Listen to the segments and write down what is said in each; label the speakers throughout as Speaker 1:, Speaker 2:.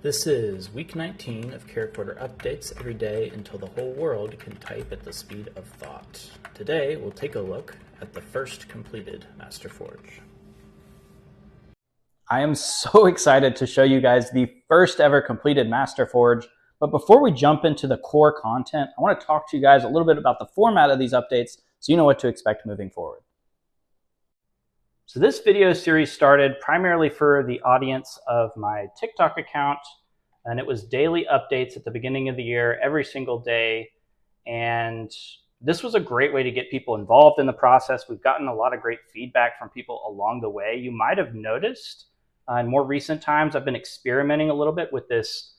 Speaker 1: This is week 19 of Caracorder updates every day until the whole world can type at the speed of thought. Today, we'll take a look at the first completed Masterforge.
Speaker 2: I am so excited to show you guys the first ever completed Masterforge. But before we jump into the core content, I want to talk to you guys a little bit about the format of these updates so you know what to expect moving forward. So this video series started primarily for the audience of my TikTok account, and it was daily updates at the beginning of the year, every single day. And this was a great way to get people involved in the process. We've gotten a lot of great feedback from people along the way. You might have noticed in more recent times, I've been experimenting a little bit with this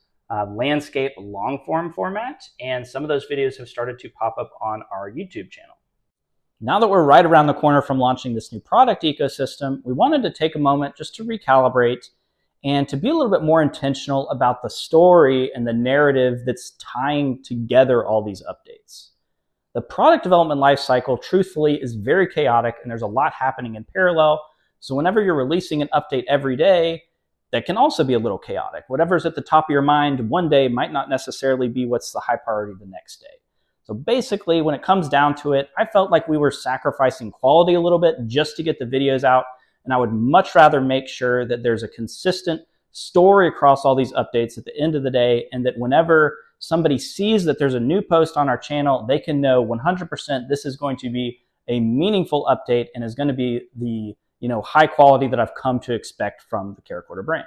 Speaker 2: landscape long form format, and some of those videos have started to pop up on our YouTube channel. Now that we're right around the corner from launching this new product ecosystem, we wanted to take a moment just to recalibrate and to be a little bit more intentional about the story and the narrative that's tying together all these updates. The product development lifecycle, truthfully, is very chaotic and there's a lot happening in parallel. So whenever you're releasing an update every day, that can also be a little chaotic. Whatever's at the top of your mind one day might not necessarily be what's the high priority the next day. So basically, when it comes down to it, I felt like we were sacrificing quality a little bit just to get the videos out, and I would much rather make sure that there's a consistent story across all these updates at the end of the day, and that whenever somebody sees that there's a new post on our channel, they can know 100% this is going to be a meaningful update and is going to be the high quality that I've come to expect from the Caracorder brand.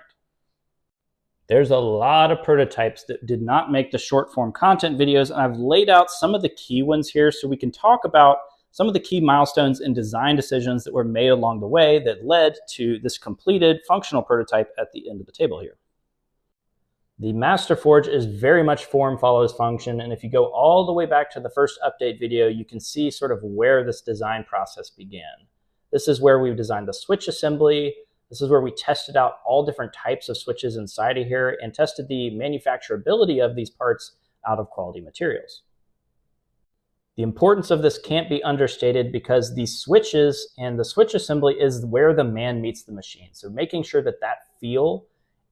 Speaker 2: There's a lot of prototypes that did not make the short form content videos, and I've laid out some of the key ones here so we can talk about some of the key milestones and design decisions that were made along the way that led to this completed functional prototype at the end of the table here. The Masterforge is very much form follows function, and if you go all the way back to the first update video, you can see sort of where this design process began. This is where we've designed the switch assembly. This is where we tested out all different types of switches inside of here and tested the manufacturability of these parts out of quality materials. The importance of this can't be understated because these switches and the switch assembly is where the man meets the machine. So making sure that that feel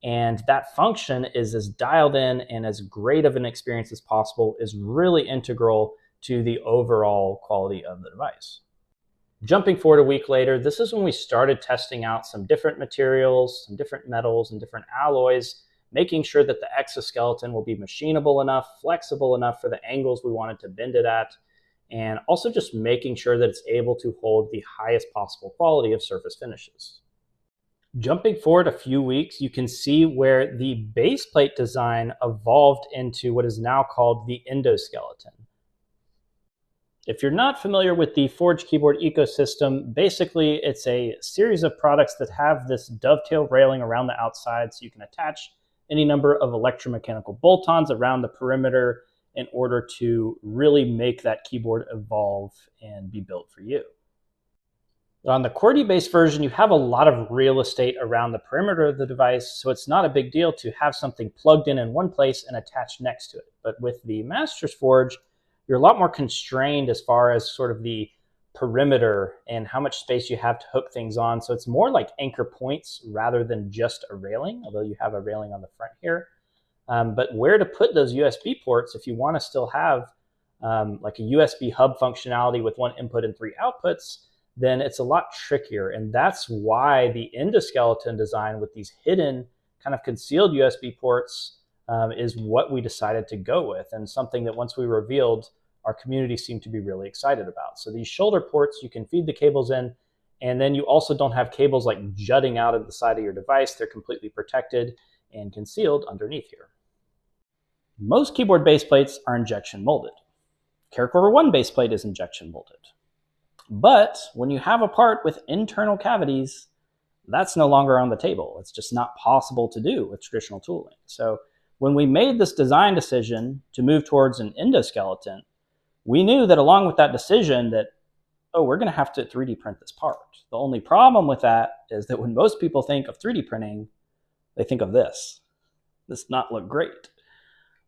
Speaker 2: and that function is as dialed in and as great of an experience as possible is really integral to the overall quality of the device. Jumping forward a week later, this is when we started testing out some different materials, some different metals and different alloys, making sure that the exoskeleton will be machinable enough, flexible enough for the angles we wanted to bend it at, and also just making sure that it's able to hold the highest possible quality of surface finishes. Jumping forward a few weeks, you can see where the base plate design evolved into what is now called the endoskeleton. If you're not familiar with the Forge keyboard ecosystem, basically it's a series of products that have this dovetail railing around the outside so you can attach any number of electromechanical bolt-ons around the perimeter in order to really make that keyboard evolve and be built for you. On the QWERTY-based version, you have a lot of real estate around the perimeter of the device, so it's not a big deal to have something plugged in one place and attached next to it. But with the Masterforge, you're a lot more constrained as far as sort of the perimeter and how much space you have to hook things on. So it's more like anchor points rather than just a railing, although you have a railing on the front here. But where to put those USB ports if you want to still have like a USB hub functionality with one input and 3 outputs, then it's a lot trickier. And that's why the endoskeleton design with these hidden kind of concealed USB ports is what we decided to go with, and something that once we revealed, our community seemed to be really excited about. So these shoulder ports, you can feed the cables in, and then you also don't have cables like jutting out of the side of your device. They're completely protected and concealed underneath here. Most keyboard base plates are injection molded. Caracorder One base plate is injection molded. But when you have a part with internal cavities, that's no longer on the table. It's just not possible to do with traditional tooling. So when we made this design decision to move towards an endoskeleton, we knew that along with that decision that, we're going to have to 3D print this part. The only problem with that is that when most people think of 3D printing, they think of this. This does not look great.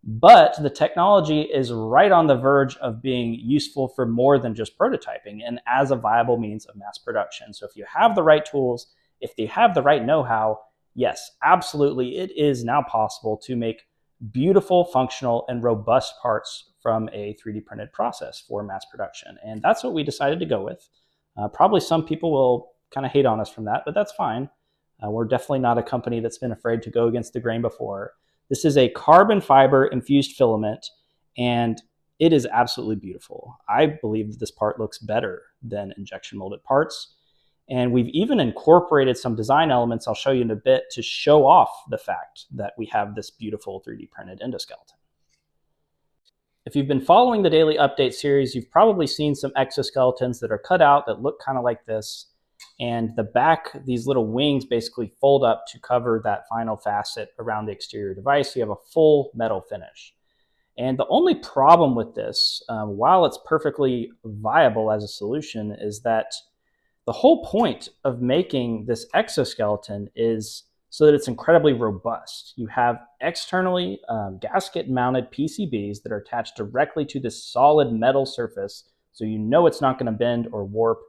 Speaker 2: But the technology is right on the verge of being useful for more than just prototyping and as a viable means of mass production. So if you have the right tools, if you have the right know-how, yes, absolutely, it is now possible to make beautiful, functional, and robust parts from a 3D printed process for mass production. And that's what we decided to go with. Probably some people will kind of hate on us from that, but that's fine. We're definitely not a company that's been afraid to go against the grain before. This is a carbon fiber infused filament, and it is absolutely beautiful. I believe that this part looks better than injection molded parts. And we've even incorporated some design elements I'll show you in a bit to show off the fact that we have this beautiful 3D printed endoskeleton. If you've been following the daily update series, you've probably seen some exoskeletons that are cut out that look kind of like this. And the back, these little wings basically fold up to cover that final facet around the exterior device. You have a full metal finish. And the only problem with this, while it's perfectly viable as a solution, is that the whole point of making this exoskeleton is so that it's incredibly robust. You have externally gasket-mounted PCBs that are attached directly to this solid metal surface, so you know it's not going to bend or warp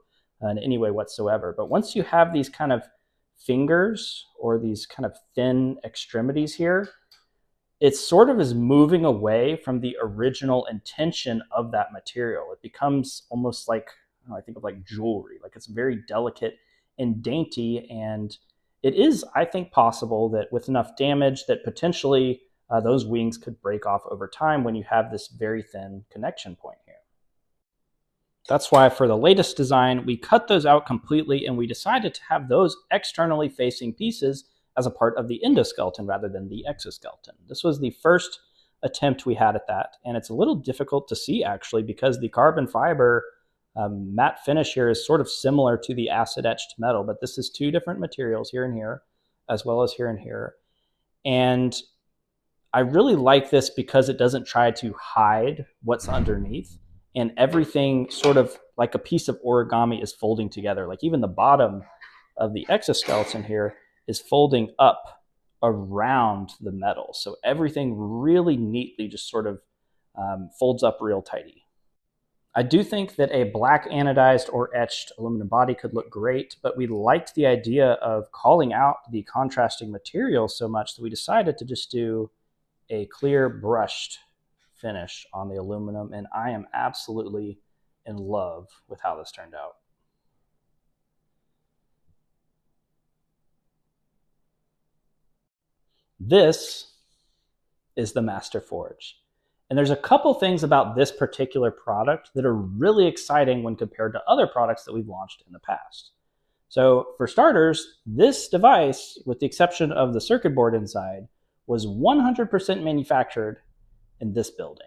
Speaker 2: in any way whatsoever. But once you have these kind of fingers or these kind of thin extremities here, it sort of is moving away from the original intention of that material. It becomes almost like, I think of like jewelry, like it's very delicate and dainty. And it is, I think, possible that with enough damage that potentially those wings could break off over time when you have this very thin connection point here. That's why for the latest design, we cut those out completely and we decided to have those externally facing pieces as a part of the endoskeleton rather than the exoskeleton. This was the first attempt we had at that. And it's a little difficult to see actually because the carbon fiber matte finish here is sort of similar to the acid etched metal, but this is two different materials here and here, as well as here and here. And I really like this because it doesn't try to hide what's underneath, and everything sort of like a piece of origami is folding together. Like even the bottom of the exoskeleton here is folding up around the metal. So everything really neatly just sort of folds up real tidy. I do think that a black anodized or etched aluminum body could look great, but we liked the idea of calling out the contrasting material so much that we decided to just do a clear brushed finish on the aluminum, and I am absolutely in love with how this turned out. This is the Master Forge. And there's a couple things about this particular product that are really exciting when compared to other products that we've launched in the past. So for starters, this device, with the exception of the circuit board inside, was 100% manufactured in this building.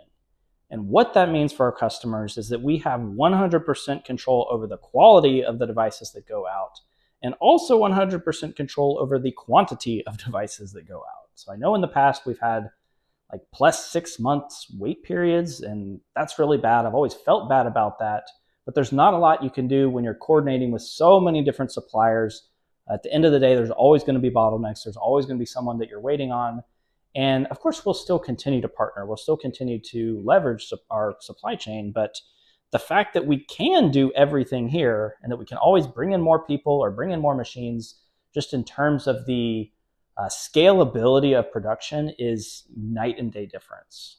Speaker 2: And what that means for our customers is that we have 100% control over the quality of the devices that go out, and also 100% control over the quantity of devices that go out. So I know in the past we've had like plus 6 months wait periods, and that's really bad. I've always felt bad about that, but there's not a lot you can do when you're coordinating with so many different suppliers. At the end of the day, there's always going to be bottlenecks. There's always going to be someone that you're waiting on. And of course, we'll still continue to partner. We'll still continue to leverage our supply chain. But the fact that we can do everything here and that we can always bring in more people or bring in more machines, just in terms of the scalability of production, is night and day difference.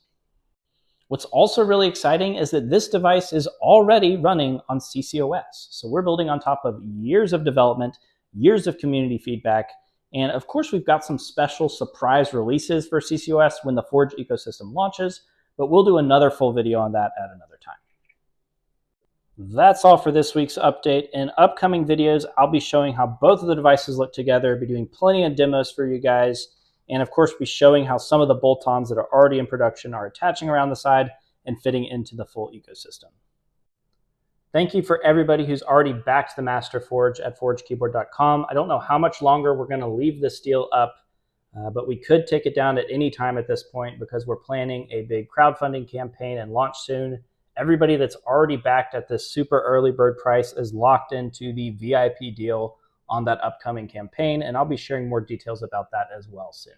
Speaker 2: What's also really exciting is that this device is already running on CCOS. So we're building on top of years of development, years of community feedback. And of course, we've got some special surprise releases for CCOS when the Forge ecosystem launches, but we'll do another full video on that at another time. That's all for this week's update. In upcoming videos, I'll be showing how both of the devices look together, be doing plenty of demos for you guys, and of course be showing how some of the bolt-ons that are already in production are attaching around the side and fitting into the full ecosystem. Thank you for everybody who's already backed the Master Forge at forgekeyboard.com. I don't know how much longer we're going to leave this deal up, but we could take it down at any time at this point because we're planning a big crowdfunding campaign and launch soon. Everybody that's already backed at this super early bird price is locked into the VIP deal on that upcoming campaign, and I'll be sharing more details about that as well soon.